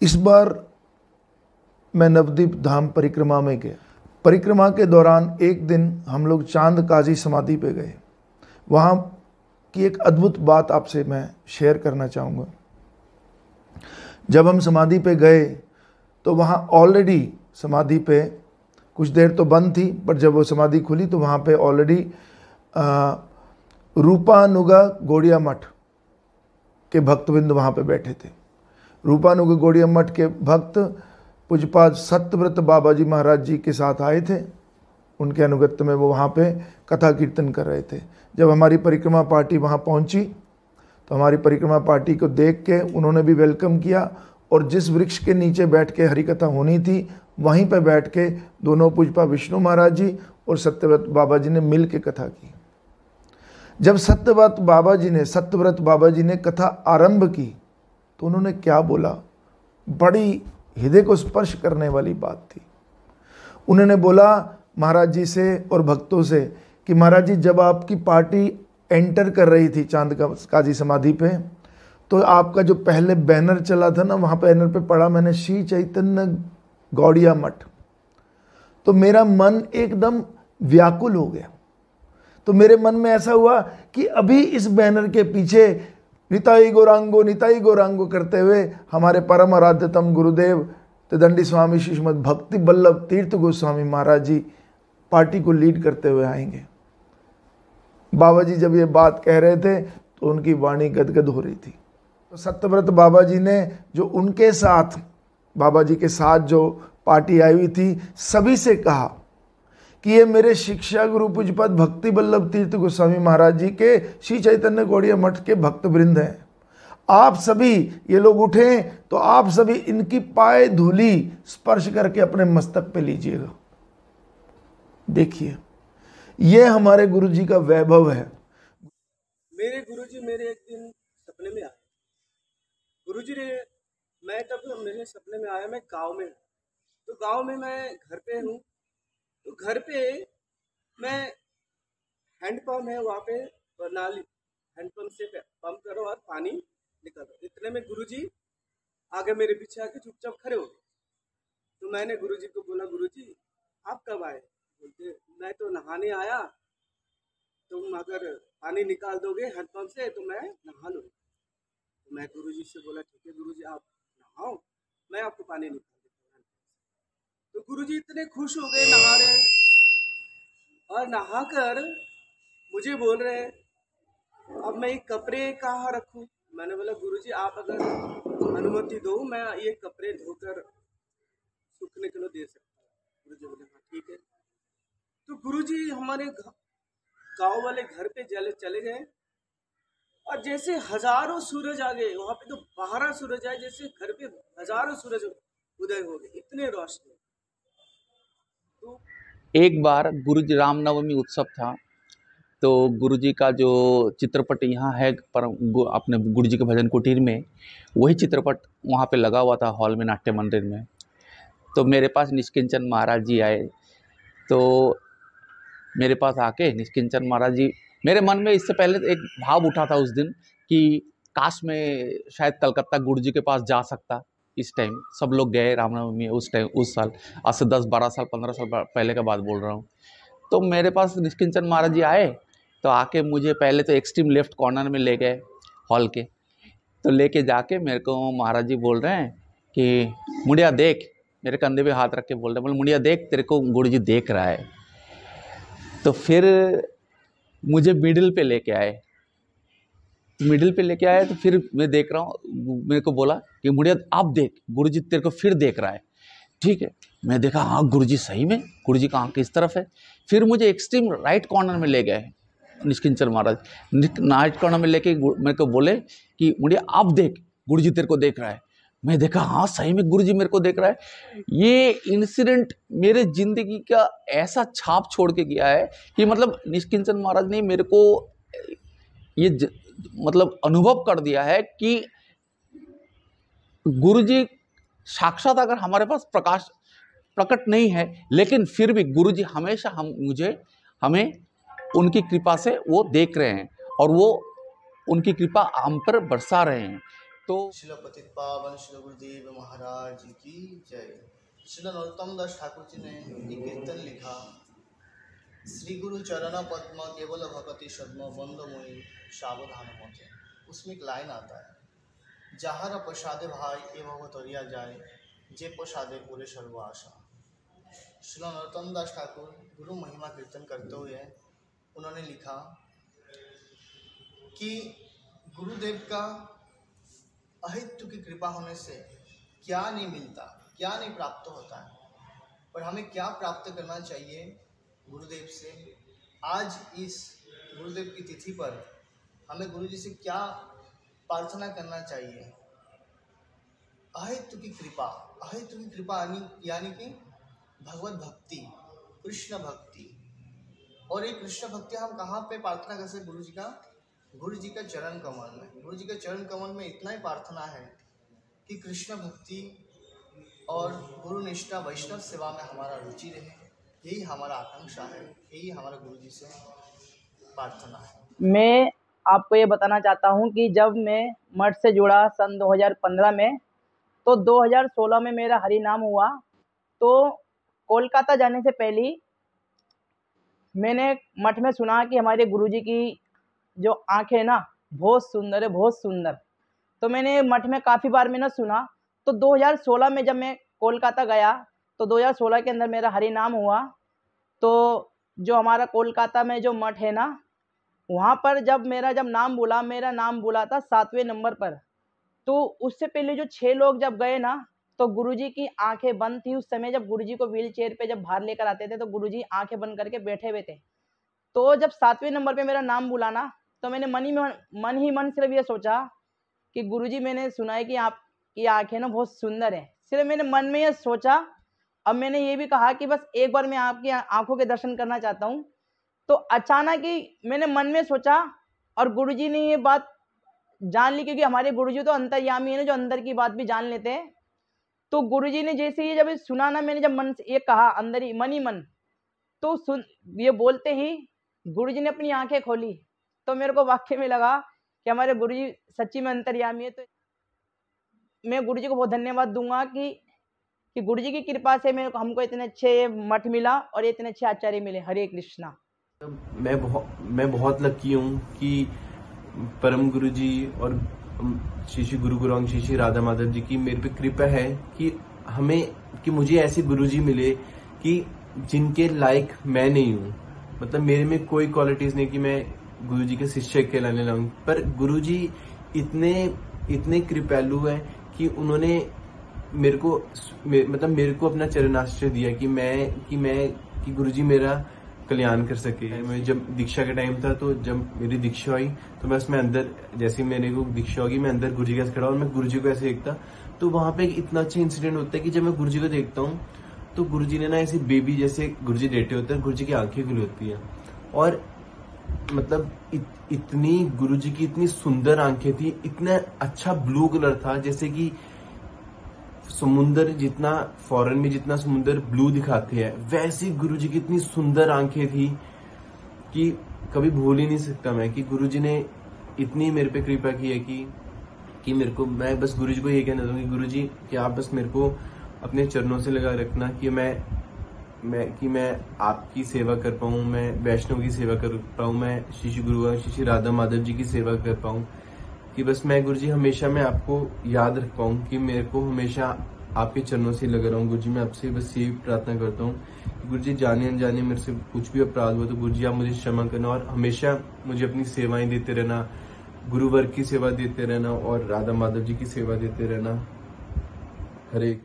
इस बार मैं नवद्वीप धाम परिक्रमा में गया। परिक्रमा के दौरान एक दिन हम लोग चांद काजी समाधि पे गए। वहाँ की एक अद्भुत बात आपसे मैं शेयर करना चाहूँगा। जब हम समाधि पे गए तो वहाँ ऑलरेडी समाधि पे कुछ देर तो बंद थी, पर जब वो समाधि खुली तो वहाँ पे ऑलरेडी रूपानुगा गौड़िया मठ के भक्तवृंद वहाँ पे बैठे थे। रूपानुगा गौड़िया मठ के भक्त पूज्यपाद सत्यव्रत बाबा जी महाराज जी के साथ आए थे। उनके अनुगत्य में वो वहाँ पे कथा कीर्तन कर रहे थे। जब हमारी परिक्रमा पार्टी वहाँ पहुँची तो हमारी परिक्रमा पार्टी को देख के उन्होंने भी वेलकम किया, और जिस वृक्ष के नीचे बैठ के हरि कथा होनी थी वहीं पे बैठ के दोनों पूज्यपाद विष्णु महाराज जी और सत्यव्रत बाबा जी ने मिल के कथा की। जब सत्यव्रत बाबा जी ने कथा आरंभ की तो उन्होंने क्या बोला, बड़ी हृदय को स्पर्श करने वाली बात थी। उन्होंने बोला महाराज जी से और भक्तों से कि महाराज जी, जब आपकी पार्टी एंटर कर रही थी चांद काजी समाधि पे, तो आपका जो पहले बैनर चला था ना, वहाँ बैनर पे पढ़ा मैंने श्री चैतन्य गौड़िया मठ, तो मेरा मन एकदम व्याकुल हो गया। तो मेरे मन में ऐसा हुआ कि अभी इस बैनर के पीछे निताई गौरांगो करते हुए हमारे परम आराध्यतम गुरुदेव त्रिदंडी स्वामी श्रीमद भक्ति बल्लभ तीर्थ गोस्वामी महाराज जी पार्टी को लीड करते हुए आएंगे। बाबा जी जब ये बात कह रहे थे तो उनकी वाणी गदगद हो रही थी। तो सत्यव्रत बाबा जी ने जो उनके साथ, बाबा जी के साथ जो पार्टी आई हुई थी, सभी से कहा कि ये मेरे शिक्षा गुरु पूज्यपाद भक्ति बल्लभ तीर्थ गोस्वामी महाराज जी के श्री चैतन्य गौड़िया मठ के भक्त वृंद हैं। आप सभी ये लोग उठें तो आप सभी इनकी पाए धूली स्पर्श करके अपने मस्तक पे लीजिएगा। देखिए, ये हमारे गुरु जी का वैभव है। मेरे गुरुजी मेरे एक दिन सपने में आए। गुरुजी ने, मैं तब मेरे सपने में आया, मैं गांव में हूँ। तो गांव में मैं घर पे हूँ, तो घर पे मैं हैंडपम्प है वहाँ पे, नाली हैंडपम्प से पंप करो और पानी निकालो। इतने में गुरुजी आगे मेरे पीछे आके चुपचाप खड़े हो गए। तो मैंने गुरुजी को बोला, गुरुजी आप कब आए? बोलते मैं तो नहाने आया, तुम अगर पानी निकाल दोगे हैंडपम्प से तो मैं नहा लूँगा। तो मैं गुरुजी से बोला, ठीक है गुरुजी आप नहाओ, मैं आपको पानी निकाल देता हूँ। तो गुरुजी इतने खुश हो गए, नहा रहे हैं और नहाकर मुझे बोल रहे हैं अब मैं ये कपड़े कहाँ रखूँ? मैंने बोला गुरुजी आप अगर अनुमति दो मैं ये कपड़े धोकर सूखने के लिए दे सकता हूँ। गुरुजी बोले हाँ ठीक है। तो गुरुजी हमारे गाँव वाले घर पे चले गए और जैसे हजारों सूरज आ गए वहाँ पे, तो 12 सूरज आए, जैसे घर पे हजारों सूरज उदय हो गए, इतने रोशनी। तो एक बार गुरुजी रामनवमी उत्सव था, तो गुरुजी का जो चित्रपट यहाँ है पर अपने गुरुजी के भजन कुटीर में, वही चित्रपट वहाँ पे लगा हुआ था हॉल में, नाट्य मंदिर में। तो मेरे पास निष्किंचन महाराज जी आए। तो मेरे पास आके निष्किंचन महाराज जी, मेरे मन में इससे पहले एक भाव उठा था उस दिन कि काश में शायद कलकत्ता गुरुजी के पास जा सकता। इस टाइम सब लोग गए रामनवमी उस टाइम, उस साल, आज से 10-12 साल 15 साल पहले का बात बोल रहा हूँ। तो मेरे पास निष्किंचन महाराज जी आए, तो आके मुझे पहले तो एक्सट्रीम लेफ्ट कॉर्नर में ले गए हॉल के। तो लेके जाके मेरे को महाराज जी बोल रहे हैं कि मुड़िया देख, मेरे कंधे पे हाथ रख के बोल रहे हैं, बोले मुड़िया देख तेरे को गुरुजी देख रहा है। तो फिर मुझे मिडिल पे लेके आए। तो फिर मैं देख रहा हूँ, मेरे को बोला कि मुड़िया आप देख, गुरुजी तेरे को फिर देख रहा है। ठीक है, मैं देखा हाँ गुरुजी सही में, गुरुजी का आँख किस तरफ है। फिर मुझे एक्सट्रीम राइट कॉर्नर में ले गए निष्किंचन महाराज। राइट कॉर्नर में लेके मेरे को बोले कि मुड़िया आप देख, गुरुजी तेरे को देख रहा है। मैं देखा हाँ सही में गुरुजी मेरे को देख रहा है। ये इंसिडेंट मेरे जिंदगी का ऐसा छाप छोड़ के गया है कि मतलब निष्किंचन महाराज ने मेरे को ये मतलब अनुभव कर दिया है कि गुरुजी साक्षात अगर हमारे पास प्रकट नहीं है, लेकिन फिर भी गुरुजी हमेशा हमें उनकी कृपा से वो देख रहे हैं और वो उनकी कृपा हम पर बरसा रहे हैं। तो शिल पतित पावन श्री गुरुदेव महाराज की जय। श्री नरोत्तम दास ठाकुर जी ने एक कीर्तन लिखा, श्री गुरु चरण पद्म केवल भगति सद्म बंद मोहि सावधान मोते। उसमें एक लाइन आता है, जहार प्रसादे भाई ए भगवतरिया जाए, जे प्रसादे पूरे सर्व आशा। श्री नरोत्तम दास ठाकुर गुरु महिमा कीर्तन करते हुए उन्होंने लिखा कि गुरुदेव का अहित्व की कृपा होने से क्या नहीं मिलता, क्या नहीं प्राप्त होता है, पर हमें क्या प्राप्त करना चाहिए गुरुदेव से। आज इस गुरुदेव की तिथि पर हमें गुरु जी से क्या प्रार्थना करना चाहिए। अहित्व की कृपा, अहित्व की कृपा यानी कि भगवत भक्ति, कृष्ण भक्ति। और ये कृष्ण भक्ति हम कहाँ पे प्रार्थना कर सकते? गुरु जी का चरण कमल में। गुरु जी के चरण कमल में इतना ही प्रार्थना है कि कृष्ण भक्ति और गुरु निष्ठा वैष्णव सेवा में हमारा रुचि रहे। यही हमारा आकांक्षा है, यही हमारा गुरु जी से प्रार्थना है। मैं आपको ये बताना चाहता हूँ कि जब मैं मठ से जुड़ा सन 2015 में, तो 2016 में मेरा हरि नाम हुआ। तो कोलकाता जाने से पहले मैंने मठ में सुना कि हमारे गुरुजी की जो आंखें ना बहुत सुंदर है, बहुत सुंदर। तो मैंने मठ में काफ़ी बार मैंने सुना। तो 2016 में जब मैं कोलकाता गया तो 2016 के अंदर मेरा हरि नाम हुआ। तो जो हमारा कोलकाता में जो मठ है ना, वहाँ पर जब मेरा नाम बोला था 7वें नंबर पर। तो उससे पहले जो 6 लोग जब गए ना, तो गुरुजी की आंखें बंद थी। उस समय जब गुरुजी को व्हील चेयर पे जब बाहर लेकर आते थे तो गुरुजी आंखें बंद करके बैठे हुए थे। तो जब 7वें नंबर पे मेरा नाम बुलाना, तो मैंने मन ही मन सिर्फ ये सोचा कि गुरुजी, मैंने सुना है कि आपकी आंखें ना बहुत सुंदर है। सिर्फ मैंने मन में ये सोचा। अब मैंने ये भी कहा कि बस एक बार मैं आपकी आंखों के दर्शन करना चाहता हूँ। तो अचानक ही मैंने मन में सोचा और गुरुजी ने ये बात जान ली, क्योंकि हमारे गुरुजी तो अंतर्यामी है ना, जो अंदर की बात भी जान लेते हैं। तो गुरुजी ने जैसे ही जब सुना ना, मैंने जब मन से ये कहा अंदर ही मन, तो ये बोलते ही गुरुजी ने अपनी आंखें खोली। तो मेरे को वाकई में लगा कि हमारे गुरुजी सच्ची में अंतर्यामी है। तो मैं गुरुजी को बहुत धन्यवाद दूंगा कि गुरुजी की कृपा से हमको इतने अच्छे मठ मिला और इतने अच्छे आचार्य मिले। हरे कृष्णा। मैं बहुत लकी हूँ कि परम गुरु जी और श्री गुरु गोरंग श्री राधा माधव जी की मेरे पे कृपा है कि मुझे ऐसे गुरु जी मिले कि जिनके लायक मैं नहीं हूँ। मतलब मेरे में कोई क्वालिटीज नहीं कि मैं गुरु जी के शिष्य कहलाने लगूं, पर गुरु जी इतने कृपालु हैं कि उन्होंने मेरे को अपना चरणाश्रय दिया कि गुरु जी मेरा कल्याण कर सके। मैं जब दीक्षा का टाइम था, तो जब मेरी दीक्षा हुई तो मैं उसमें अंदर, जैसे मेरे को दीक्षा होगी, मैं अंदर गुरुजी के साथ खड़ा और मैं गुरुजी को ऐसे देखता। तो वहां पे एक इतना अच्छा इंसिडेंट होता है कि जब मैं गुरुजी को देखता हूँ तो गुरुजी ने ना ऐसे बेबी जैसे गुरुजी लेटे होते हैं, गुरुजी की आंखें खुली होती है। और मतलब इतनी गुरुजी की इतनी सुंदर आंखें थी, इतना अच्छा ब्लू कलर था, जैसे कि समुंदर जितना फॉरेन में जितना समुंदर ब्लू दिखाते हैं, वैसी गुरुजी की इतनी सुंदर आंखें थी कि कभी भूल ही नहीं सकता मैं कि गुरुजी ने इतनी मेरे पे कृपा की है कि मेरे को, मैं बस गुरुजी को ये कहना चाहूंगा कि गुरुजी कि आप बस मेरे को अपने चरणों से लगा रखना कि मैं आपकी सेवा कर पाऊं, मैं वैष्णव की सेवा कर पाऊं, मैं श्री गुरु श्री राधा माधव जी की सेवा कर पाऊं, कि बस मैं गुरुजी हमेशा मैं आपको याद रख पाऊं, कि मेरे को हमेशा आपके चरणों से लगा रहूं। गुरुजी मैं आपसे बस यही प्रार्थना करता हूं। गुरुजी जाने अनजाने मेरे से कुछ भी अपराध हुआ तो गुरुजी आप मुझे क्षमा करना और हमेशा मुझे अपनी सेवाएं देते रहना, गुरुवर्ग की सेवा देते रहना और राधा माधव जी की सेवा देते रहना। हरे